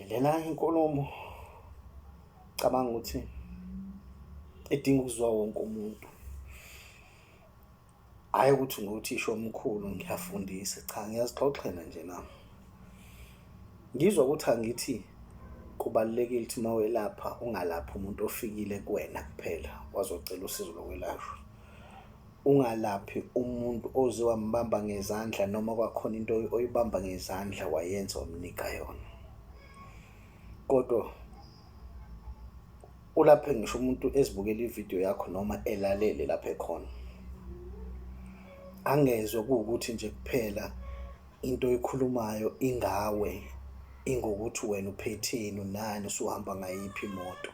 Lena inkulumo cabanga ukuthi edinga ukuzwa wonke umuntu. Hhayi ukuthi nguthisha omkhulu ngiyafundisa, cha, ngiyazixoxela nje nami. Ngizwa ukuthi angithi kubalulekile ukuthi uma welapha ungalaphi umuntu ofikile kuwena kuphela wazocela usizo lokwelashwa. Ungalaphi umuntu oze wambamba ngezandla noma kwakhona into oyibamba ngezandla wayenza wamnika yona. Kodwa ulaphe ngisho umuntu ezibukela ividiyo yakho noma elalele lapho ekhona. Angezwe kuwukuthi nje kuphela into oyikhulumayo ingawe, ingokuthi wena uphetheni unani usuhamba ngayiphi imoto.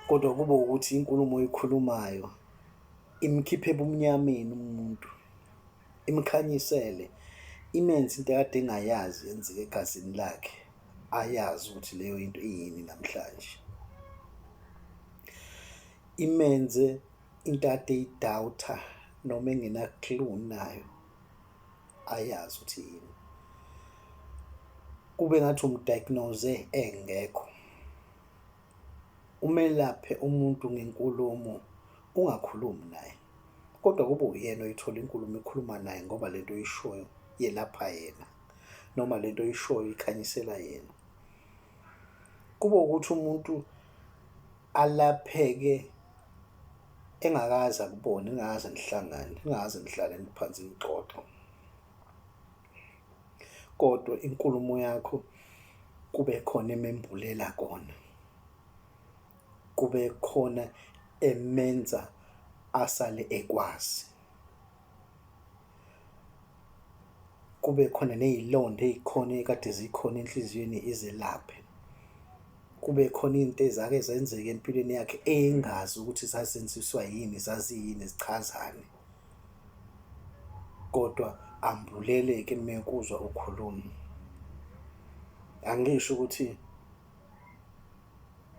Kodwa kube ukuthi inkulumo oyikhulumayo imkhiphe ebumnyameni umuntu, imkhanyisele, imenze into ekade engayazi yenzeka egazini lakhe, ayazi ukuthi leyo into iyini namhlanje. Imenze into ade eyidawutha noma engena-clue nayo, ayazi ukuthi yini. Kube ngathi umdiagnose engekho. Umelaphe umuntu ngenkulumo, ungakhulumi naye, kodwa kube uyena oyithola inkulumo ekhuluma naye ngoba lento oyishoyo yelapha yena noma lento oyishoyo ikhanyisela yena. Kube ukuthi umuntu alapheke engakaze akubone, engakaze nihlangane, engakaze nihlale phansi nixoxe. Kodwa inkulumo yakho kube khona emembulela kona, kube khona emenza asale ekwazi, kube khona ney'londa ey'khona ekade zikhona enhliziyweni izelaphe. Kube khona izinto ezake zenzeka empilweni yakhe engazi ukuthi zazenziswa yini, zaziyini, zichazani. Kodwa ambuleleke mekuzwa ukhuluma. Angisho ukuthi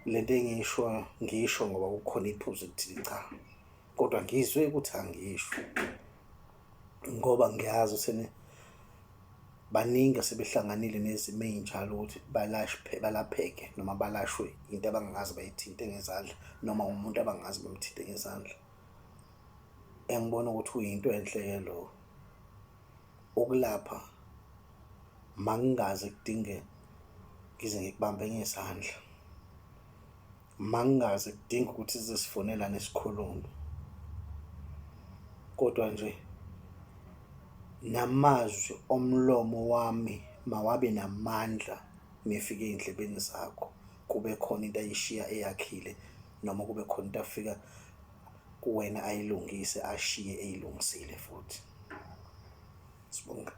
lento engiyishoyo ngisho ngoba kukhona iphuzu elithile, cha, kodwa ngizwe ukuthi angisho ngoba ngiyazi ukuthi baningi asebehlanganile nezimo ey'njalo ukuthi balapheke noma balashwe into abangazi bayithinte ngezandla noma umuntu abangazi bamthinte ngezandla. Engibona ukuthi kuyinto enhle-ke lo ukulapha mangingaze kudinge ngize ngikubambe ngezandla, mangingaze kudinga ukuthi size sifonelane sikhulume, kodwa nje namazwi omlomo wami mawabe namandla mefika ey'ndlebeni zakho. Kube khona into ayishiya eyakhile noma kube khona into afika kuwena ayilungise ashiye eyilungisile futhi. Sibonga.